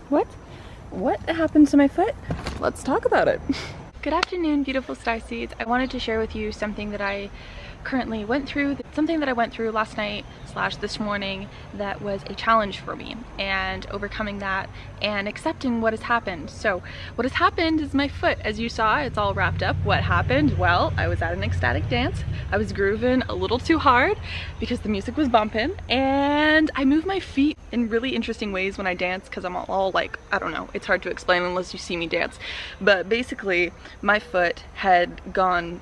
What happened to my foot? Let's talk about it. Good afternoon, beautiful star seeds. I wanted to share with you something that I currently went through, last night / this morning that was a challenge for me, and overcoming that and accepting what has happened. So what has happened is my foot, as you saw, it's all wrapped up. What happened? Well, I was at an ecstatic dance. I was grooving a little too hard because the music was bumping, and I move my feet in really interesting ways when I dance because I'm all like, I don't know, it's hard to explain unless you see me dance. But basically my foot had gone,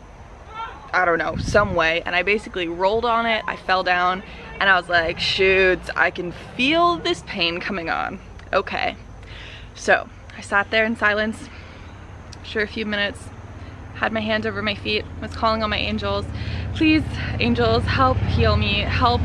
I don't know, some way, and I basically rolled on it. I fell down and I was like, shoot, I can feel this pain coming on. Okay, so I sat there in silence for a few minutes, had my hand over my feet, was calling on my angels. Please, angels, help heal me, help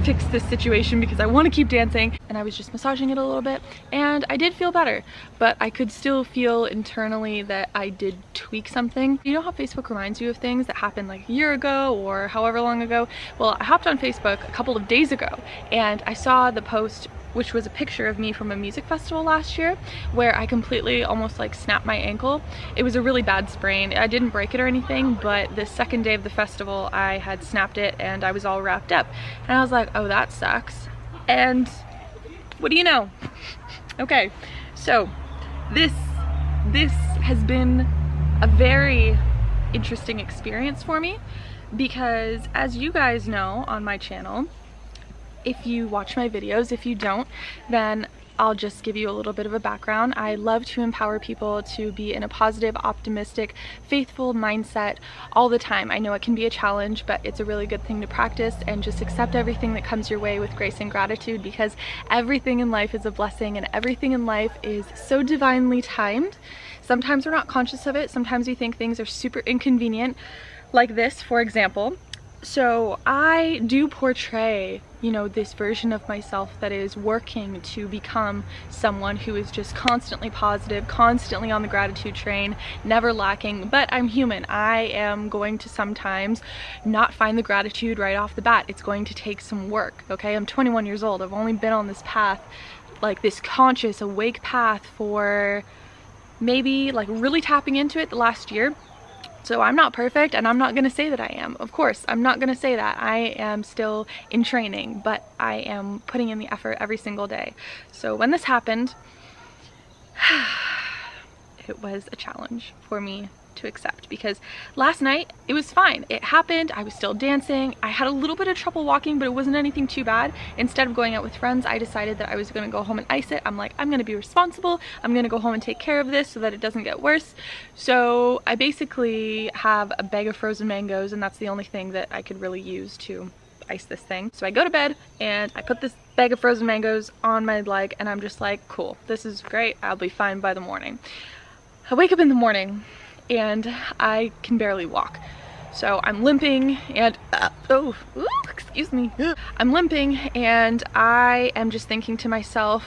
fix this situation because I want to keep dancing. And I was just massaging it a little bit and I did feel better, but I could still feel internally that I did tweak something. You know how Facebook reminds you of things that happened like a year ago or however long ago? Well, I hopped on Facebook a couple of days ago and I saw the post, which was a picture of me from a music festival last year where I completely almost like snapped my ankle. It was a really bad sprain. I didn't break it or anything, but the second day of the festival I had snapped it and I was all wrapped up. And I was like, oh, that sucks. And what do you know? Okay, so this has been a very interesting experience for me because, as you guys know on my channel, if you watch my videos, if you don't, then I'll just give you a little bit of a background. I love to empower people to be in a positive, optimistic, faithful mindset all the time. I know it can be a challenge, but it's a really good thing to practice, and just accept everything that comes your way with grace and gratitude, because everything in life is a blessing and everything in life is so divinely timed. Sometimes we're not conscious of it. Sometimes we think things are super inconvenient, like this, for example. So I do portray, you know, this version of myself that is working to become someone who is just constantly positive, constantly on the gratitude train, never lacking. But I'm human. I am going to sometimes not find the gratitude right off the bat. It's going to take some work, okay? I'm 21 years old. I've only been on this path, like this conscious, awake path, for maybe like really tapping into it the last year. So I'm not perfect, and I'm not gonna say that I am. Of course, I'm not gonna say that. I am still in training, but I am putting in the effort every single day. So when this happened, it was a challenge for me to accept, because last night it was fine. It happened, I was still dancing. I had a little bit of trouble walking, but it wasn't anything too bad. Instead of going out with friends, I decided that I was gonna go home and ice it. I'm like, I'm gonna be responsible. I'm gonna go home and take care of this so that it doesn't get worse. So I basically have a bag of frozen mangoes, and that's the only thing that I could really use to ice this thing. So I go to bed and I put this bag of frozen mangoes on my leg, and I'm just like, cool, this is great. I'll be fine by the morning. I wake up in the morning and I can barely walk. So I'm limping and, excuse me. I'm limping and I am just thinking to myself,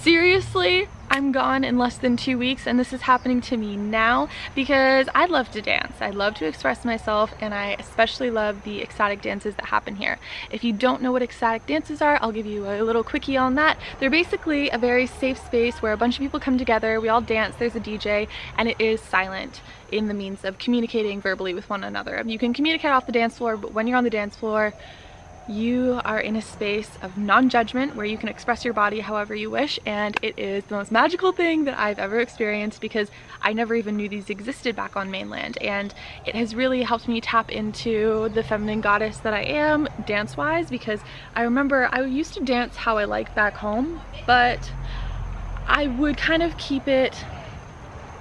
seriously? I'm gone in less than 2 weeks and this is happening to me now? Because I love to dance. I love to express myself, and I especially love the ecstatic dances that happen here. If you don't know what ecstatic dances are, I'll give you a little quickie on that. They're basically a very safe space where a bunch of people come together, we all dance, there's a DJ, and it is silent in the means of communicating verbally with one another. You can communicate off the dance floor, but when you're on the dance floor, you are in a space of non-judgment where you can express your body however you wish, and it is the most magical thing that I've ever experienced, because I never even knew these existed back on mainland, and it has really helped me tap into the feminine goddess that I am dance-wise, because I remember I used to dance how I liked back home, but I would kind of keep it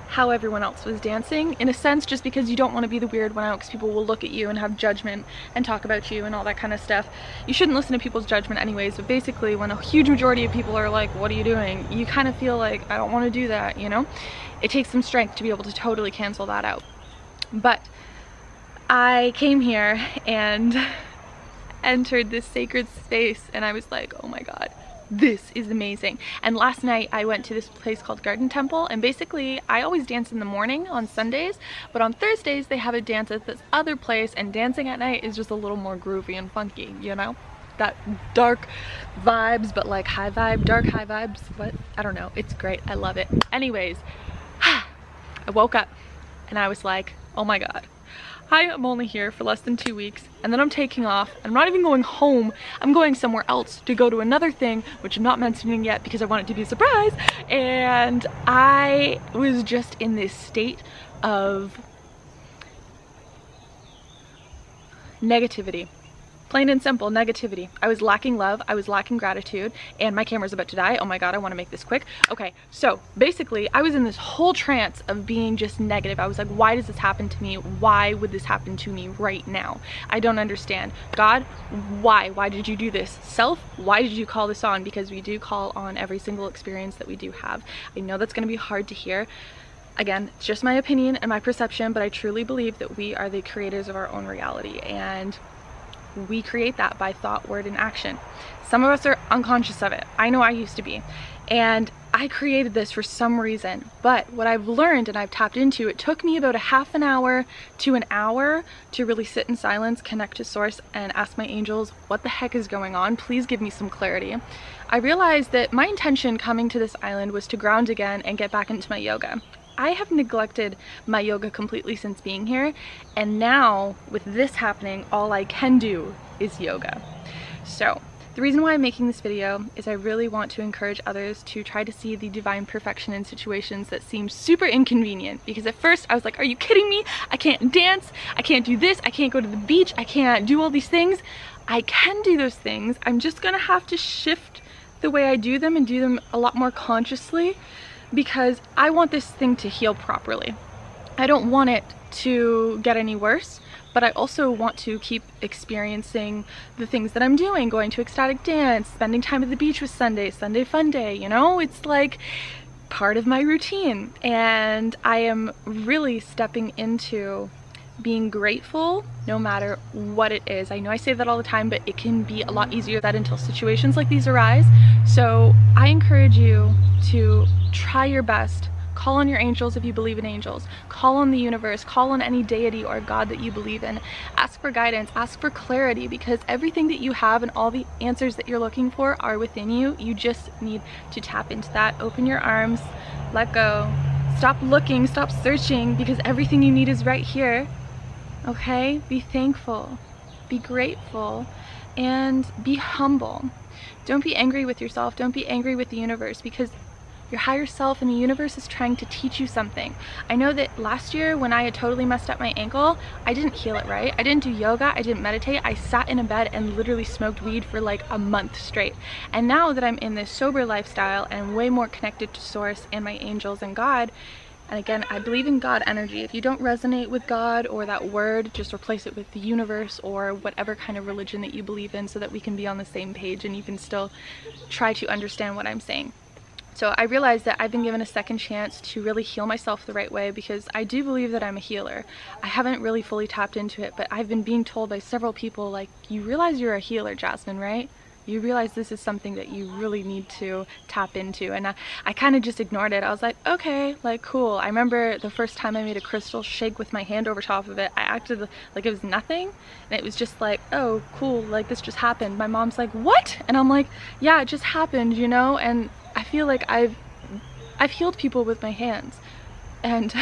how everyone else was dancing, in a sense, just because you don't want to be the weird one out, because people will look at you and have judgment and talk about you and all that kind of stuff. You shouldn't listen to people's judgment anyways, but basically when a huge majority of people are like, what are you doing? You kind of feel like, I don't want to do that, you know? It takes some strength to be able to totally cancel that out. But I came here and entered this sacred space and I was like, oh my God, this is amazing. And last night I went to this place called Garden Temple, and basically I always dance in the morning on Sundays, but on Thursdays they have a dance at this other place, and dancing at night is just a little more groovy and funky, you know? that dark vibes, but like high vibe, dark high vibes. What? I don't know. It's great. I love it. Anyways, I woke up and I was like, oh my God, I am only here for less than 2 weeks and then I'm taking off. I'm not even going home. I'm going somewhere else to go to another thing, which I'm not mentioning yet because I want it to be a surprise. And I was just in this state of negativity. Plain and simple, negativity. I was lacking love, I was lacking gratitude, and my camera's about to die. Oh my God, I want to make this quick. Okay, so basically I was in this whole trance of being just negative. I was like, why does this happen to me? Why would this happen to me right now? I don't understand. God, why? Why did you do this? Self, why did you call this on? Because we do call on every single experience that we do have. I know that's going to be hard to hear. Again, it's just my opinion and my perception, but I truly believe that we are the creators of our own reality, and we create that by thought, word, and action. Some of us are unconscious of it. I know I used to be. And I created this for some reason. But what I've learned and I've tapped into, it took me about a half an hour to an hour to really sit in silence, connect to source, and ask my angels, what the heck is going on? Please give me some clarity. I realized that my intention coming to this island was to ground again and get back into my yoga. I have neglected my yoga completely since being here, and now with this happening, all I can do is yoga. So the reason why I'm making this video is I really want to encourage others to try to see the divine perfection in situations that seem super inconvenient. Because at first I was like, are you kidding me? I can't dance, I can't do this, I can't go to the beach, I can't do all these things. I can do those things. I'm just gonna have to shift the way I do them and do them a lot more consciously, because I want this thing to heal properly. I don't want it to get any worse, but I also want to keep experiencing the things that I'm doing, going to ecstatic dance, spending time at the beach with Sunday fun day, you know? It's like part of my routine, and I am really stepping into being grateful no matter what it is. I know I say that all the time, but it can be a lot easier than until situations like these arise. So I encourage you to try your best. Call on your angels if you believe in angels. Call on the universe. Call on any deity or God that you believe in. Ask for guidance. Ask for clarity, because everything that you have and all the answers that you're looking for are within you. You just need to tap into that. Open your arms. Let go. Stop looking. Stop searching, because everything you need is right here. Okay? Be thankful. Be grateful. And be humble. Don't be angry with yourself. Don't be angry with the universe, because your higher self and the universe is trying to teach you something. I know that last year when I had totally messed up my ankle, I didn't heal it right. I didn't do yoga, I didn't meditate. I sat in a bed and literally smoked weed for like a month straight. And now that I'm in this sober lifestyle and way more connected to source and my angels and God, and again, I believe in God energy. If you don't resonate with God or that word, just replace it with the universe or whatever kind of religion that you believe in, so that we can be on the same page and you can still try to understand what I'm saying. So I realized that I've been given a second chance to really heal myself the right way, because I do believe that I'm a healer. I haven't really fully tapped into it, but I've been being told by several people, like, you realize you're a healer, Jasmine, right? You realize this is something that you really need to tap into. And I kind of just ignored it. I was like, okay, like, cool. I remember the first time I made a crystal shake with my hand over top of it, I acted like it was nothing. And it was just like, oh, cool, like this just happened. My mom's like, what? And I'm like, yeah, it just happened, you know? And I feel like I've healed people with my hands, and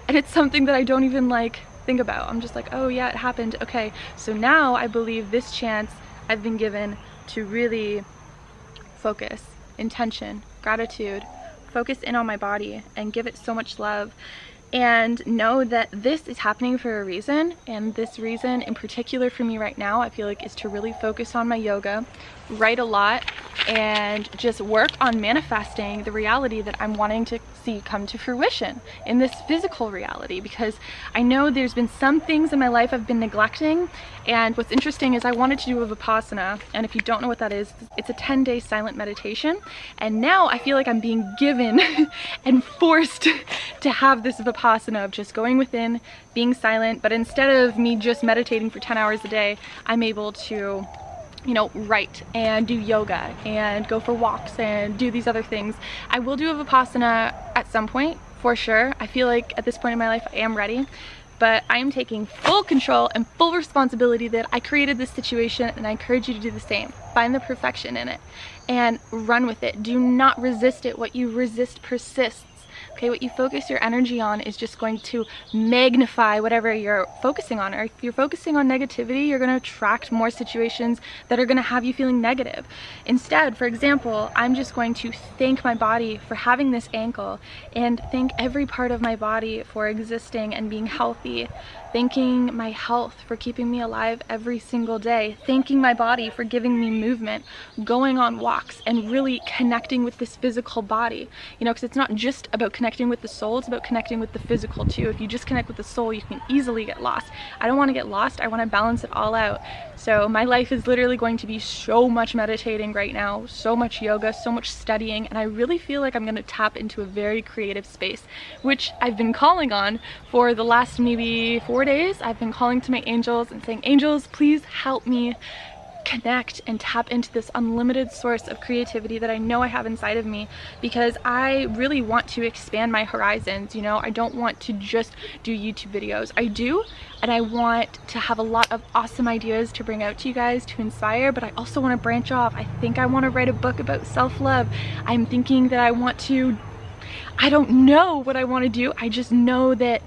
and it's something that I don't even like think about. I'm just like, oh yeah, it happened. Okay, so now I believe this chance I've been given to really focus, intention, gratitude, focus in on my body and give it so much love, and know that this is happening for a reason. And this reason in particular for me right now, I feel like, is to really focus on my yoga, write a lot, and just work on manifesting the reality that I'm wanting to see come to fruition in this physical reality, because I know there's been some things in my life I've been neglecting. And what's interesting is I wanted to do a Vipassana, and if you don't know what that is, it's a 10-day silent meditation. And now I feel like I'm being given and forced to have this Vipassana of just going within, being silent, but instead of me just meditating for 10 hours a day, I'm able to, you know, write and do yoga and go for walks and do these other things. I will do a Vipassana at some point, for sure. I feel like at this point in my life I am ready, but I am taking full control and full responsibility that I created this situation, and I encourage you to do the same. Find the perfection in it and run with it. Do not resist it. What you resist persists. Okay, what you focus your energy on is just going to magnify whatever you're focusing on. Or if you're focusing on negativity, you're going to attract more situations that are going to have you feeling negative. Instead, for example, I'm just going to thank my body for having this ankle, and thank every part of my body for existing and being healthy. Thanking my health for keeping me alive every single day. Thanking my body for giving me movement, going on walks, and really connecting with this physical body. You know, because it's not just about connecting with the soul, it's about connecting with the physical too. If you just connect with the soul, you can easily get lost. I don't want to get lost, I want to balance it all out. So my life is literally going to be so much meditating right now, so much yoga, so much studying, and I really feel like I'm going to tap into a very creative space, which I've been calling on for the last maybe 4 days. I've been calling to my angels and saying, angels, please help me connect and tap into this unlimited source of creativity that I know I have inside of me, because I really want to expand my horizons. You know, I don't want to just do YouTube videos. I do, and I want to have a lot of awesome ideas to bring out to you guys to inspire, but I also want to branch off. I think I want to write a book about self-love. I'm thinking that I want to, I don't know what I want to do. I just know that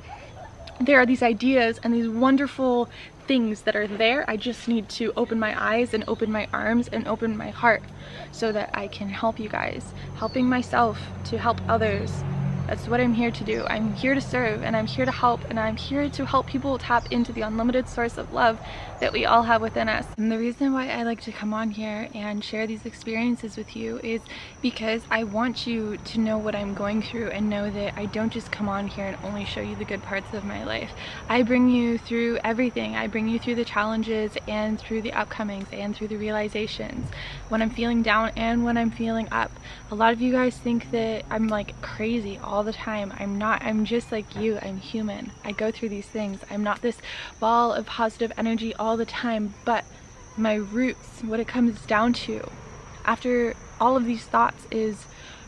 there are these ideas and these wonderful things that are there. I just need to open my eyes and open my arms and open my heart so that I can help you guys, helping myself to help others. That's what I'm here to do. I'm here to serve, and I'm here to help, and I'm here to help people tap into the unlimited source of love that we all have within us. And the reason why I like to come on here and share these experiences with you is because I want you to know what I'm going through, and know that I don't just come on here and only show you the good parts of my life. I bring you through everything. I bring you through the challenges and through the upcomings and through the realizations, when I'm feeling down and when I'm feeling up. A lot of you guys think that I'm like crazy all the time. I'm not. I'm just like you. I'm human. I go through these things. I'm not this ball of positive energy all the time, but my roots, what it comes down to after all of these thoughts is,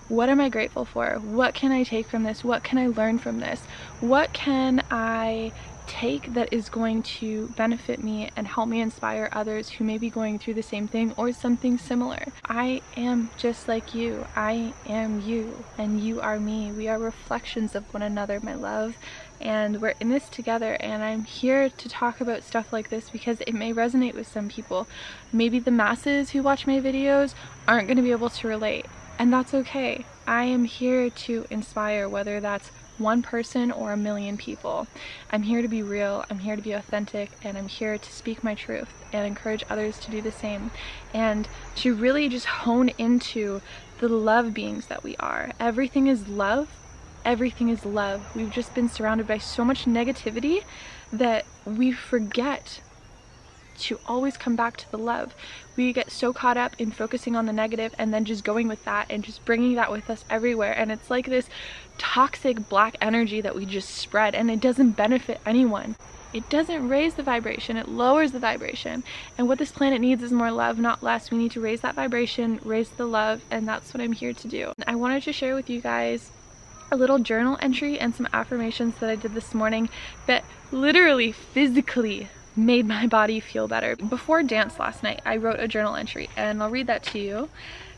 what am I grateful for? What can I take from this? What can I learn from this? What can I take that is going to benefit me and help me inspire others who may be going through the same thing or something similar? I am just like you. I am you, and you are me. We are reflections of one another, my love, and we're in this together. And I'm here to talk about stuff like this because it may resonate with some people. Maybe the masses who watch my videos aren't going to be able to relate, and that's okay. I am here to inspire, whether that's one person or a million people. I'm here to be real, I'm here to be authentic, and I'm here to speak my truth and encourage others to do the same, and to really just hone into the love beings that we are. Everything is love. Everything is love. We've just been surrounded by so much negativity that we forget to always come back to the love. We get so caught up in focusing on the negative and then just going with that and just bringing that with us everywhere, and it's like this toxic black energy that we just spread, and it doesn't benefit anyone. It doesn't raise the vibration, it lowers the vibration, and what this planet needs is more love, not less. We need to raise that vibration, raise the love, and that's what I'm here to do. I wanted to share with you guys a little journal entry and some affirmations that I did this morning that literally physically made my body feel better. Before dance last night, I wrote a journal entry, and I'll read that to you.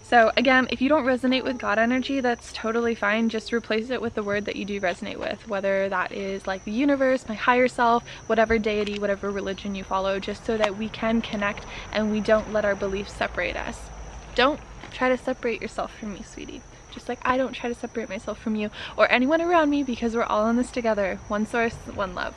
So again, if you don't resonate with God energy, that's totally fine. Just replace it with the word that you do resonate with, whether that is like the universe, my higher self, whatever deity, whatever religion you follow, just so that we can connect and we don't let our beliefs separate us. Don't try to separate yourself from me, sweetie. Just like I don't try to separate myself from you or anyone around me, because we're all in this together. One source, one love.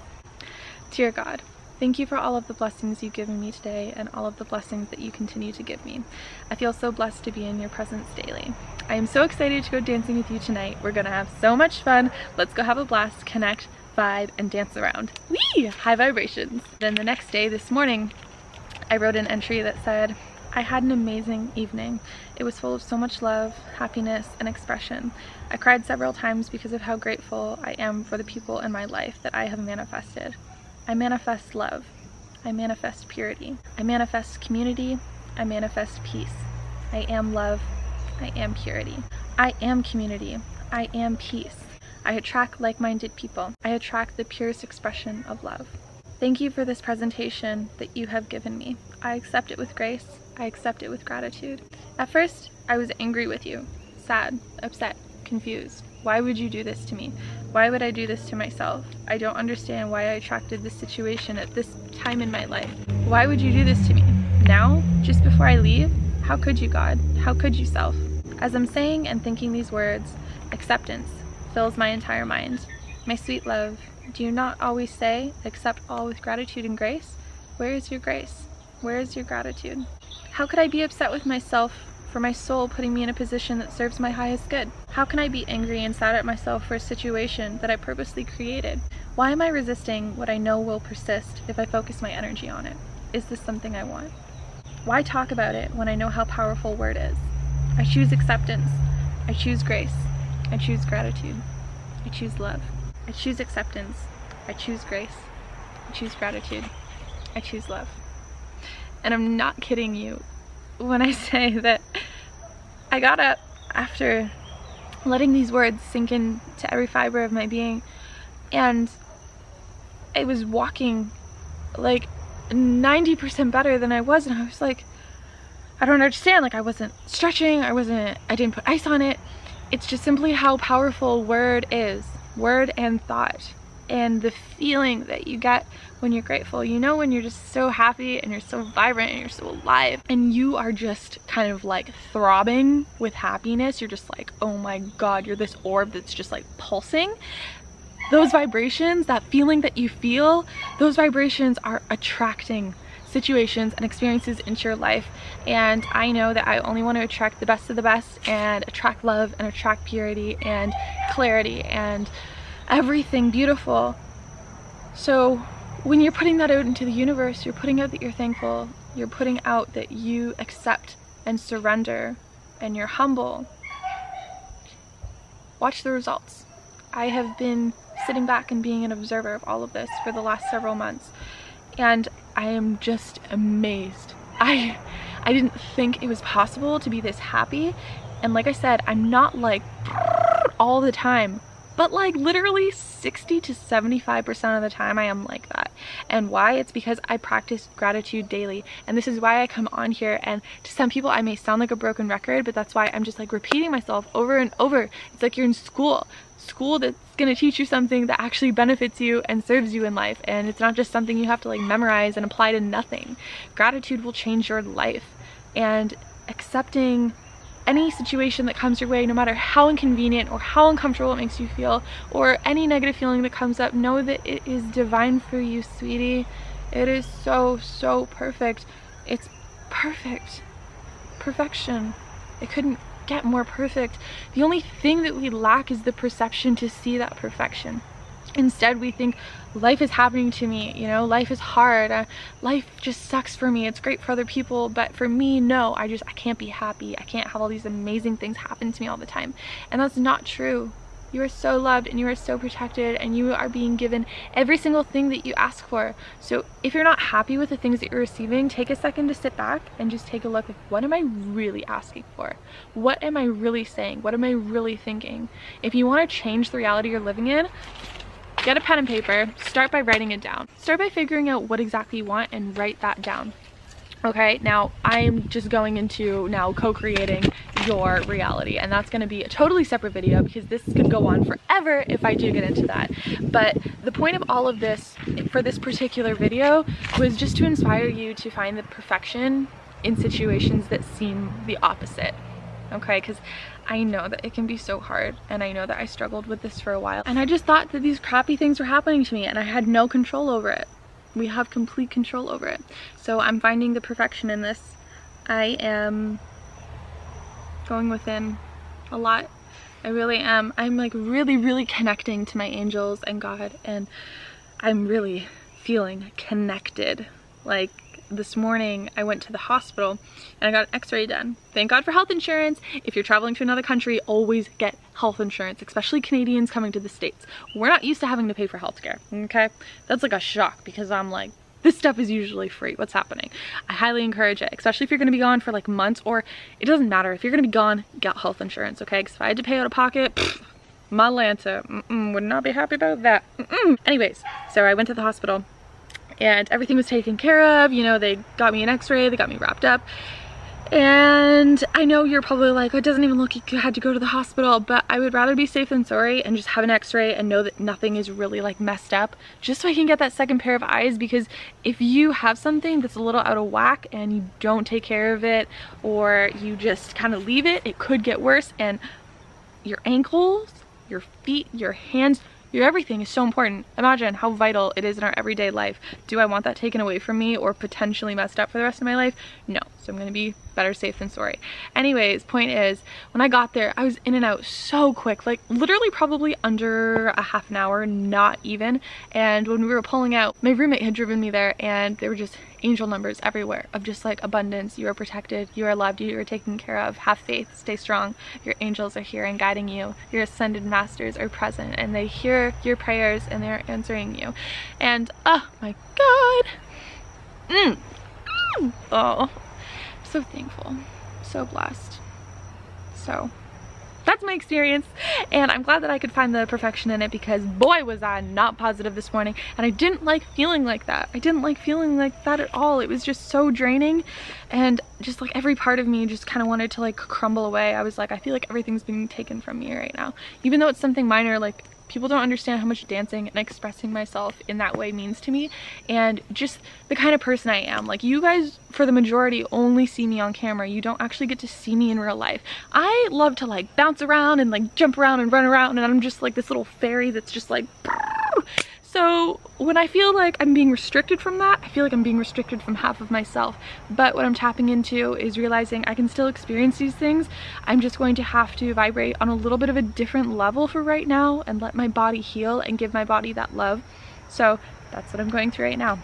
Dear God, thank you for all of the blessings you've given me today and all of the blessings that you continue to give me. I feel so blessed to be in your presence daily. I am so excited to go dancing with you tonight. We're gonna have so much fun. Let's go have a blast, connect, vibe, and dance around. Whee! High vibrations. Then the next day, this morning, I wrote an entry that said, I had an amazing evening. It was full of so much love, happiness, and expression. I cried several times because of how grateful I am for the people in my life that I have manifested. I manifest love. I manifest purity. I manifest community. I manifest peace. I am love. I am purity. I am community. I am peace. I attract like-minded people. I attract the purest expression of love. Thank you for this presentation that you have given me. I accept it with grace. I accept it with gratitude. At first, I was angry with you, sad, upset, confused. Why would you do this to me? Why would I do this to myself? I don't understand why I attracted this situation at this time in my life. Why would you do this to me? Now, just before I leave, how could you, God? How could you, self? As I'm saying and thinking these words, acceptance fills my entire mind. My sweet love, do you not always say, accept all with gratitude and grace? Where is your grace? Where is your gratitude? How could I be upset with myself for my soul putting me in a position that serves my highest good? How can I be angry and sad at myself for a situation that I purposely created? Why am I resisting what I know will persist if I focus my energy on it? Is this something I want? Why talk about it when I know how powerful word is? I choose acceptance. I choose grace. I choose gratitude. I choose love. I choose acceptance. I choose grace. I choose gratitude. I choose love. And I'm not kidding you when I say that I got up after letting these words sink into every fiber of my being, and I was walking like 90% better than I was, and I was like, I don't understand, like I wasn't stretching, I didn't put ice on it. It's just simply how powerful word is, word and thought, and the feeling that you get when you're grateful. You know, when you're just so happy and you're so vibrant and you're so alive and you are just kind of like throbbing with happiness. You're just like, oh my God, you're this orb that's just like pulsing. Those vibrations, that feeling that you feel, those vibrations are attracting situations and experiences into your life. And I know that I only want to attract the best of the best and attract love and attract purity and clarity and everything beautiful. So when you're putting that out into the universe, you're putting out that you're thankful, you're putting out that you accept and surrender and you're humble. Watch the results. I have been sitting back and being an observer of all of this for the last several months, and I am just amazed. I didn't think it was possible to be this happy, and like I said, I'm not like all the time, but like literally 60 to 75% of the time I am like that. And why? It's because I practice gratitude daily, and this is why I come on here, and to some people I may sound like a broken record, but that's why I'm just like repeating myself over and over. It's like you're in school that's gonna teach you something that actually benefits you and serves you in life, and it's not just something you have to like memorize and apply to nothing. Gratitude will change your life, and accepting any situation that comes your way, no matter how inconvenient or how uncomfortable it makes you feel, or any negative feeling that comes up, know that it is divine for you, sweetie. It is so perfect. It's perfect. Perfection. It couldn't get more perfect. The only thing that we lack is the perception to see that perfection. Instead, we think life is happening to me, you know, life is hard, life just sucks for me, it's great for other people, but for me, no, I can't be happy, I can't have all these amazing things happen to me all the time. And that's not true. You are so loved and you are so protected, and you are being given every single thing that you ask for. So if you're not happy with the things that you're receiving, take a second to sit back and just take a look, like, what am I really asking for? What am I really saying? What am I really thinking? If you want to change the reality you're living in, get a pen and paper, start by writing it down. Start by figuring out what exactly you want and write that down. Okay, now I'm just going into now co-creating your reality, and that's going to be a totally separate video because this could go on forever if I do get into that. But the point of all of this for this particular video was just to inspire you to find the perfection in situations that seem the opposite. Okay, because I know that it can be so hard, and I know that I struggled with this for a while, and I just thought that these crappy things were happening to me and I had no control over it. We have complete control over it. So I'm finding the perfection in this. I am going within a lot. I really am. I'm like really connecting to my angels and God, and I'm really feeling connected. Like this morning I went to the hospital and I got an x-ray done. Thank God for health insurance. If you're traveling to another country, always get health insurance, especially Canadians coming to the States. We're not used to having to pay for healthcare, okay? That's like a shock because I'm like, this stuff is usually free. What's happening? I highly encourage it, especially if you're gonna be gone for like months, or it doesn't matter. If you're gonna be gone, get health insurance, okay? Because if I had to pay out of pocket, my Lanta, would not be happy about that. Anyways, so I went to the hospital and everything was taken care of. You know, they got me an x-ray, they got me wrapped up. And I know you're probably like, oh, it doesn't even look like you had to go to the hospital, but I would rather be safe than sorry and just have an x-ray and know that nothing is really like messed up, just so I can get that second pair of eyes. Because if you have something that's a little out of whack and you don't take care of it, or you just kind of leave it, it could get worse. And your ankles, your feet, your hands, your everything is so important. Imagine how vital it is in our everyday life. Do I want that taken away from me or potentially messed up for the rest of my life? No. So I'm gonna be better safe than sorry. Anyways, point is, when I got there, I was in and out so quick, like literally probably under a half an hour, not even. And when we were pulling out, my roommate had driven me there and there were just angel numbers everywhere of just like abundance. You are protected, you are loved, you are taken care of, have faith, stay strong. Your angels are here and guiding you. Your ascended masters are present and they hear your prayers and they're answering you. And oh my God. Oh, so thankful, so blessed. So that's my experience, and I'm glad that I could find the perfection in it, because boy was I not positive this morning, and I didn't like feeling like that. I didn't like feeling like that at all. It was just so draining, and just like every part of me just kind of wanted to like crumble away. I was like, I feel like everything's being taken from me right now, even though it's something minor. Like, people don't understand how much dancing and expressing myself in that way means to me, and just the kind of person I am. Like, you guys, for the majority, only see me on camera. You don't actually get to see me in real life. I love to like bounce around and like jump around and run around, and I'm just like this little fairy that's just like, so when I feel like I'm being restricted from that, I feel like I'm being restricted from half of myself. But what I'm tapping into is realizing I can still experience these things. I'm just going to have to vibrate on a little bit of a different level for right now and let my body heal and give my body that love. So that's what I'm going through right now.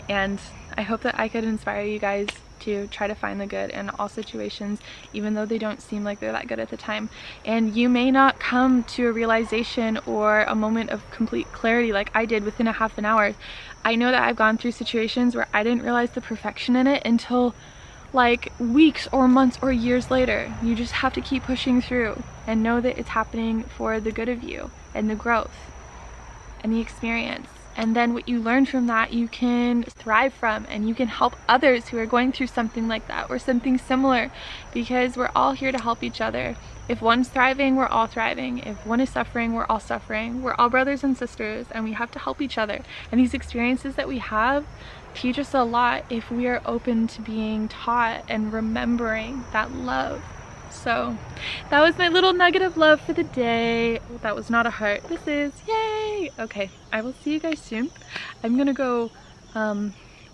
And I hope that I could inspire you guys to try to find the good in all situations, even though they don't seem like they're that good at the time. And you may not come to a realization or a moment of complete clarity like I did within a half an hour. I know that I've gone through situations where I didn't realize the perfection in it until like weeks or months or years later. You just have to keep pushing through and know that it's happening for the good of you and the growth and the experience. And then what you learn from that, you can thrive from, and you can help others who are going through something like that or something similar, because we're all here to help each other. If one's thriving, we're all thriving. If one is suffering, we're all suffering. We're all brothers and sisters, and we have to help each other. And these experiences that we have teach us a lot if we are open to being taught and remembering that love. So that was my little nugget of love for the day. That was not a heart. This is, yay! Okay, I will see you guys soon. I'm gonna go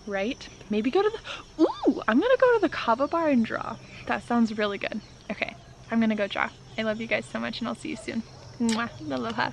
right, maybe go to the, ooh, I'm gonna go to the kava bar and draw. That sounds really good. Okay, I'm gonna go draw. I love you guys so much, and I'll see you soon. Mwah, aloha.